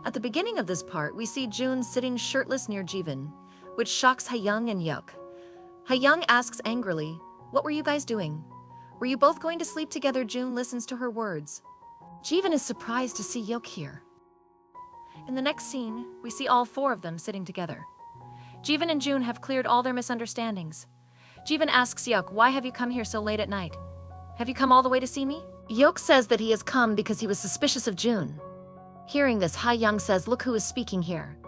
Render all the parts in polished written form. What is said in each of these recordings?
At the beginning of this part, we see June sitting shirtless near Jivan, which shocks Hayoung and Yuk. Hayoung asks angrily, "What were you guys doing? Were you both going to sleep together?" June listens to her words. Jivan is surprised to see Yuk here. In the next scene, we see all four of them sitting together. Jivan and June have cleared all their misunderstandings. Jivan asks Yuk, "Why have you come here so late at night? Have you come all the way to see me?" Yuk says that he has come because he was suspicious of June. Hearing this, Hayoung says, "Look who is speaking here."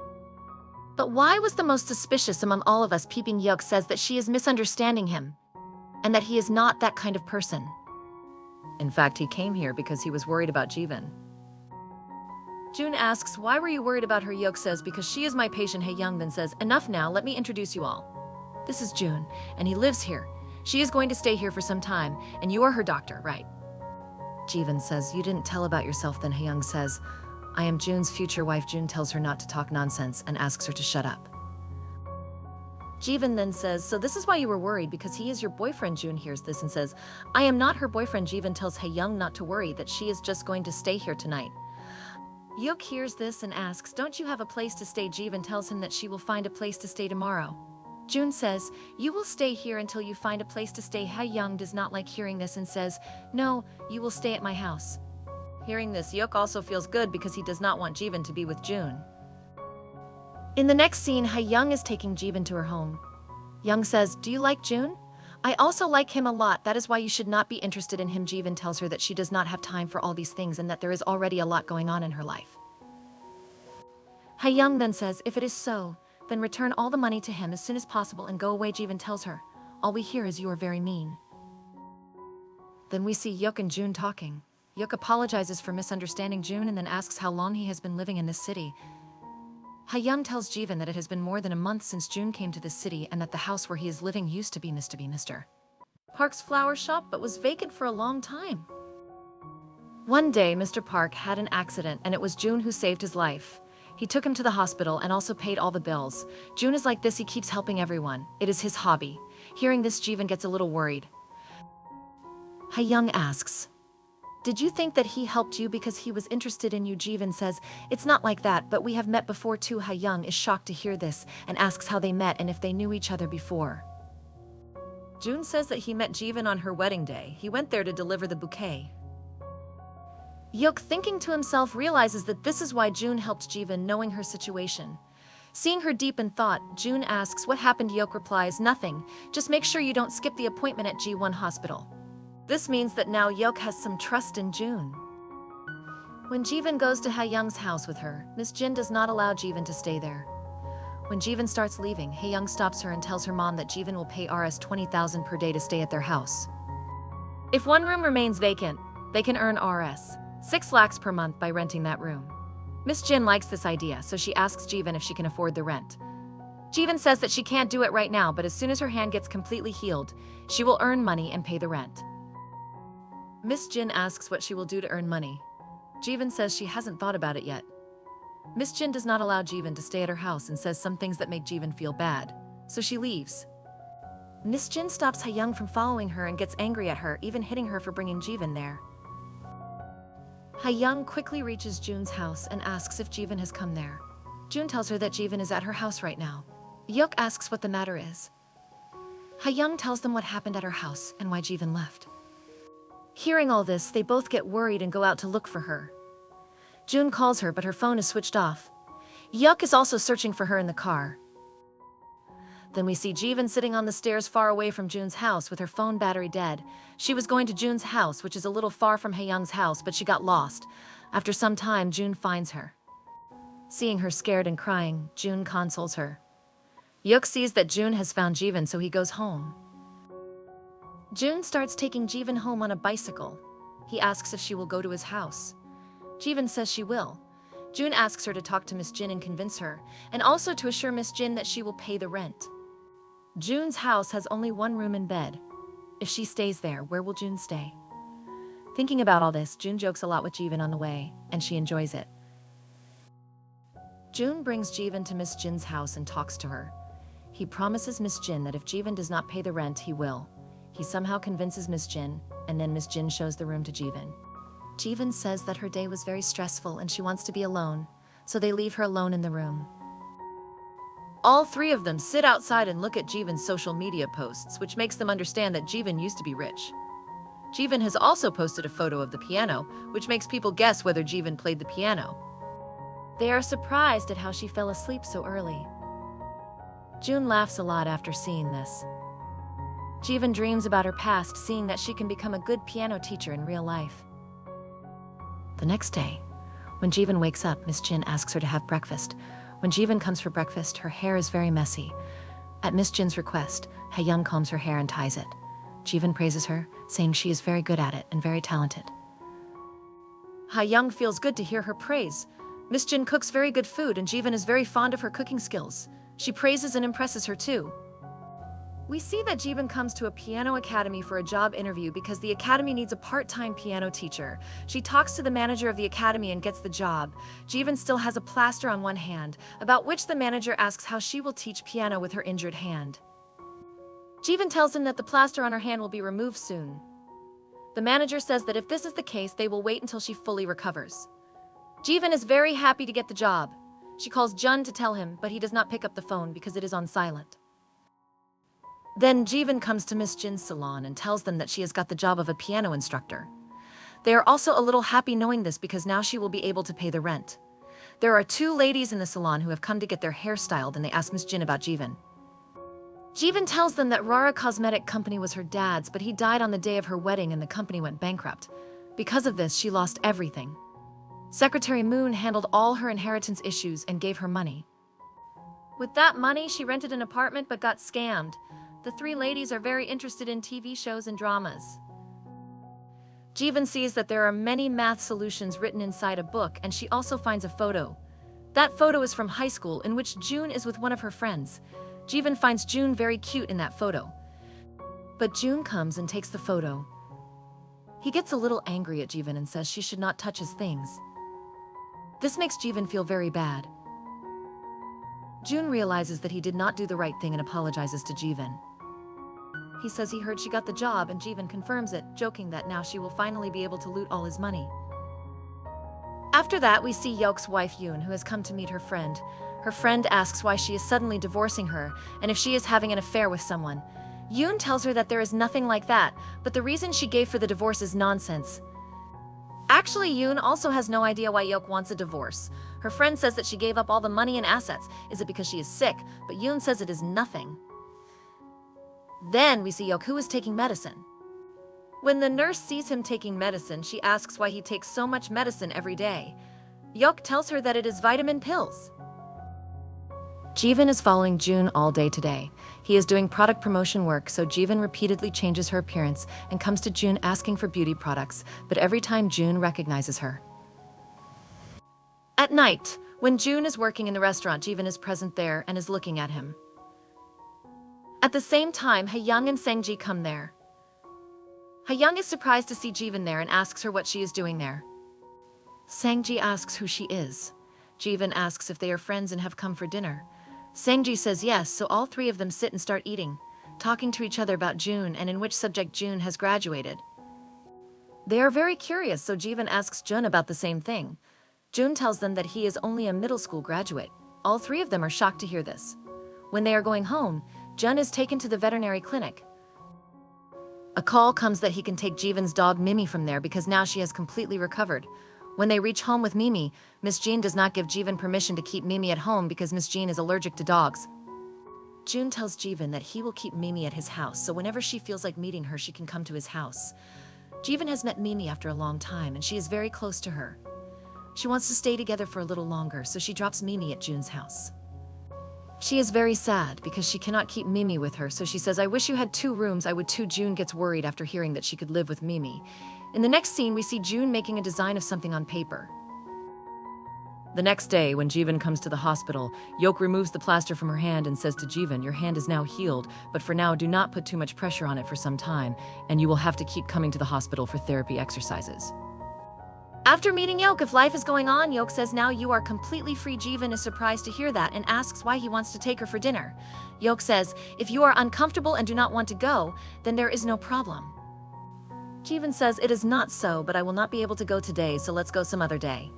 But why was the most suspicious among all of us peeping? Yuk says that she is misunderstanding him, and that he is not that kind of person. In fact, he came here because he was worried about Jivan. June asks, "Why were you worried about her?" Yuk says, "Because she is my patient." Hayoung then says, "Enough now, let me introduce you all. This is June, and he lives here. She is going to stay here for some time, and you are her doctor, right?" Jivan says, "You didn't tell about yourself." Then Hayoung says, "I am June's future wife." June tells her not to talk nonsense and asks her to shut up. Jivan then says, "So this is why you were worried, because he is your boyfriend." June hears this and says, "I am not her boyfriend." Jivan tells Hayoung not to worry, that she is just going to stay here tonight. Yuk hears this and asks, "Don't you have a place to stay?" Jivan tells him that she will find a place to stay tomorrow. June says, "You will stay here until you find a place to stay." Hayoung does not like hearing this and says, "No, you will stay at my house." Hearing this, Yuk also feels good because he does not want Jivan to be with June. In the next scene, Hayoung is taking Jivan to her home. Young says, "Do you like June? I also like him a lot. That is why you should not be interested in him." Jivan tells her that she does not have time for all these things and that there is already a lot going on in her life. Hayoung then says, "If it is so, then return all the money to him as soon as possible and go away." Jivan tells her, "All we hear is you are very mean." Then we see Yuk and June talking. Yuk apologizes for misunderstanding June and then asks how long he has been living in this city. Hayoung tells Jivan that it has been more than a month since June came to this city and that the house where he is living used to be Mr. Park's flower shop but was vacant for a long time. One day, Mr. Park had an accident and it was June who saved his life. He took him to the hospital and also paid all the bills. June is like this, he keeps helping everyone. It is his hobby. Hearing this, Jivan gets a little worried. Hayoung asks, "Did you think that he helped you because he was interested in you?" Jivan says, "It's not like that, but we have met before too." Hayoung is shocked to hear this and asks how they met and if they knew each other before. June says that he met Jivan on her wedding day. He went there to deliver the bouquet. Yuk, thinking to himself, realizes that this is why June helped Jivan, knowing her situation. Seeing her deep in thought, June asks, "What happened?" Yuk replies, "Nothing. Just make sure you don't skip the appointment at G1 hospital." This means that now Yuk has some trust in June. When Jivan goes to Hayoung's house with her, Miss Jin does not allow Jivan to stay there. When Jivan starts leaving, Hayoung stops her and tells her mom that Jivan will pay Rs 20,000 per day to stay at their house. If one room remains vacant, they can earn Rs 6 lakhs per month by renting that room. Miss Jin likes this idea, so she asks Jivan if she can afford the rent. Jivan says that she can't do it right now, but as soon as her hand gets completely healed, she will earn money and pay the rent. Miss Jin asks what she will do to earn money. Jivan says she hasn't thought about it yet. Miss Jin does not allow Jivan to stay at her house and says some things that make Jivan feel bad, so she leaves. Miss Jin stops Hayoung from following her and gets angry at her, even hitting her for bringing Jivan there. Hayoung quickly reaches June's house and asks if Jivan has come there. June tells her that Jivan is at her house right now. Yuk asks what the matter is. Hayoung tells them what happened at her house and why Jivan left. Hearing all this, they both get worried and go out to look for her. June calls her, but her phone is switched off. Yuk is also searching for her in the car. Then we see Jivan sitting on the stairs far away from June's house with her phone battery dead. She was going to June's house, which is a little far from Hayoung's house, but she got lost. After some time, June finds her. Seeing her scared and crying, June consoles her. Yuk sees that June has found Jivan, so he goes home. June starts taking Jivan home on a bicycle. He asks if she will go to his house. Jivan says she will. June asks her to talk to Miss Jin and convince her, and also to assure Miss Jin that she will pay the rent. June's house has only one room and bed. If she stays there, where will June stay? Thinking about all this, June jokes a lot with Jivan on the way, and she enjoys it. June brings Jivan to Miss Jin's house and talks to her. He promises Miss Jin that if Jivan does not pay the rent, he will. He somehow convinces Miss Jin, and then Miss Jin shows the room to Jivan. Jeevan says that her day was very stressful and she wants to be alone, so they leave her alone in the room. All three of them sit outside and look at Jeevan's social media posts, which makes them understand that Jeevan used to be rich. Jeevan has also posted a photo of the piano, which makes people guess whether Jeevan played the piano. They are surprised at how she fell asleep so early. June laughs a lot after seeing this. Jeevan dreams about her past, seeing that she can become a good piano teacher in real life. The next day, when Jeevan wakes up, Miss Jin asks her to have breakfast. When Jeevan comes for breakfast, her hair is very messy. At Miss Jin's request, Hae-young combs her hair and ties it. Jeevan praises her, saying she is very good at it and very talented. Hae-young feels good to hear her praise. Miss Jin cooks very good food and Jeevan is very fond of her cooking skills. She praises and impresses her too. We see that Jeevan comes to a piano academy for a job interview because the academy needs a part-time piano teacher. She talks to the manager of the academy and gets the job. Jeevan still has a plaster on one hand, about which the manager asks how she will teach piano with her injured hand. Jeevan tells him that the plaster on her hand will be removed soon. The manager says that if this is the case, they will wait until she fully recovers. Jeevan is very happy to get the job. She calls Jun to tell him, but he does not pick up the phone because it is on silent. Then Jeevan comes to Miss Jin's salon and tells them that she has got the job of a piano instructor. They are also a little happy knowing this because now she will be able to pay the rent. There are two ladies in the salon who have come to get their hair styled and they ask Miss Jin about Jeevan. Jeevan tells them that Rara Cosmetic Company was her dad's, but he died on the day of her wedding and the company went bankrupt. Because of this, she lost everything. Secretary Moon handled all her inheritance issues and gave her money. With that money, she rented an apartment but got scammed. The three ladies are very interested in TV shows and dramas. Jeevan sees that there are many math solutions written inside a book and she also finds a photo. That photo is from high school in which June is with one of her friends. Jeevan finds June very cute in that photo. But June comes and takes the photo. He gets a little angry at Jeevan and says she should not touch his things. This makes Jeevan feel very bad. June realizes that he did not do the right thing and apologizes to Jeevan. He says he heard she got the job and Jeevan confirms it, joking that now she will finally be able to loot all his money. After that, we see Yeok's wife Yoon, who has come to meet her friend. Her friend asks why she is suddenly divorcing her and if she is having an affair with someone. Yoon tells her that there is nothing like that, but the reason she gave for the divorce is nonsense. Actually, Yoon also has no idea why Yeok wants a divorce. Her friend says that she gave up all the money and assets. Is it because she is sick? But Yoon says it is nothing. Then we see Yeok, who is taking medicine. When the nurse sees him taking medicine, she asks why he takes so much medicine every day. Yeok tells her that it is vitamin pills. Jeevan is following June all day today. He is doing product promotion work, so Jeevan repeatedly changes her appearance and comes to June asking for beauty products, but every time June recognizes her. At night, when June is working in the restaurant, Jeevan is present there and is looking at him. At the same time, Hae-young and Sang-ji come there. Hae-young is surprised to see Jeevan there and asks her what she is doing there. Sang-ji asks who she is. Jeevan asks if they are friends and have come for dinner. Sang-ji says yes, so all three of them sit and start eating, talking to each other about June and in which subject June has graduated. They are very curious, so Jeevan asks Jun about the same thing. June tells them that he is only a middle school graduate. All three of them are shocked to hear this. When they are going home, Jun is taken to the veterinary clinic. A call comes that he can take Jeevan's dog Mimi from there because now she has completely recovered. When they reach home with Mimi, Miss Jean does not give Jeevan permission to keep Mimi at home because Miss Jean is allergic to dogs. June tells Jeevan that he will keep Mimi at his house, so whenever she feels like meeting her, she can come to his house. Jeevan has met Mimi after a long time and she is very close to her. She wants to stay together for a little longer, so she drops Mimi at June's house. She is very sad because she cannot keep Mimi with her, so she says, "I wish you had 2 rooms, I would too." June gets worried after hearing that she could live with Mimi. In the next scene, we see June making a design of something on paper. The next day, when Jeevan comes to the hospital, Yeok removes the plaster from her hand and says to Jeevan, "Your hand is now healed, but for now do not put too much pressure on it for some time, and you will have to keep coming to the hospital for therapy exercises." After meeting Yeok, if life is going on, Yeok says now you are completely free. Jeevan is surprised to hear that and asks why he wants to take her for dinner. Yeok says, if you are uncomfortable and do not want to go, then there is no problem. Jeevan says it is not so, but I will not be able to go today, so let's go some other day.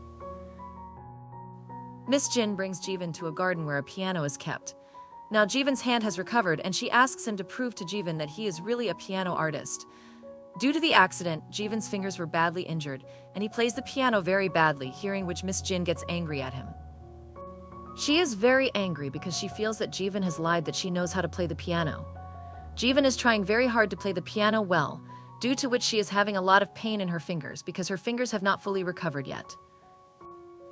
Miss Jin brings Jeevan to a garden where a piano is kept. Now Jeevan's hand has recovered and she asks him to prove to Jeevan that he is really a piano artist. Due to the accident, Jeevan's fingers were badly injured, and he plays the piano very badly, hearing which Miss Jin gets angry at him. She is very angry because she feels that Jeevan has lied that she knows how to play the piano. Jeevan is trying very hard to play the piano well, due to which she is having a lot of pain in her fingers because her fingers have not fully recovered yet.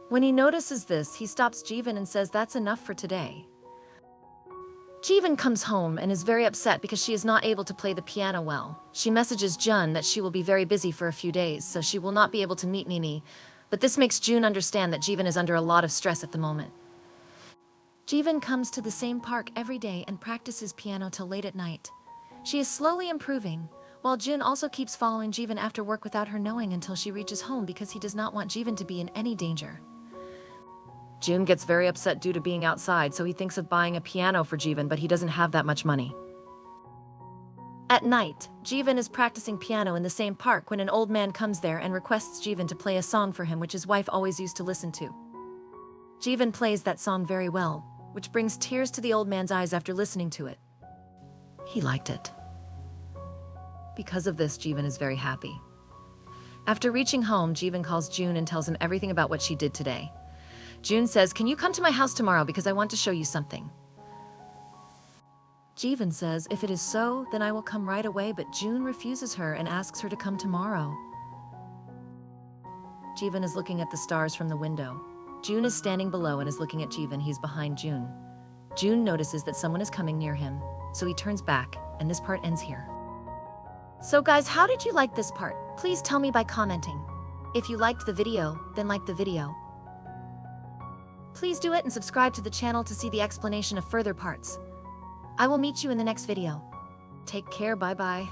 When he notices this, he stops Jeevan and says that's enough for today. Jeevan comes home and is very upset because she is not able to play the piano well. She messages Jun that she will be very busy for a few days, so she will not be able to meet Nini, but this makes Jun understand that Jeevan is under a lot of stress at the moment. Jeevan comes to the same park every day and practices piano till late at night. She is slowly improving, while Jun also keeps following Jeevan after work without her knowing until she reaches home because he does not want Jeevan to be in any danger. Jun gets very upset due to being outside, so he thinks of buying a piano for Jeevan, but he doesn't have that much money. At night, Jeevan is practicing piano in the same park when an old man comes there and requests Jeevan to play a song for him which his wife always used to listen to. Jeevan plays that song very well, which brings tears to the old man's eyes after listening to it. He liked it. Because of this, Jeevan is very happy. After reaching home, Jeevan calls Jun and tells him everything about what she did today. Jun says, "Can you come to my house tomorrow because I want to show you something?" Jeevan says, "If it is so, then I will come right away," but Jun refuses her and asks her to come tomorrow. Jeevan is looking at the stars from the window. Jun is standing below and is looking at Jeevan. He's behind Jun. Jun notices that someone is coming near him, so he turns back, and this part ends here. So guys, how did you like this part? Please tell me by commenting. If you liked the video, then like the video. Please do it and subscribe to the channel to see the explanation of further parts. I will meet you in the next video. Take care, bye bye.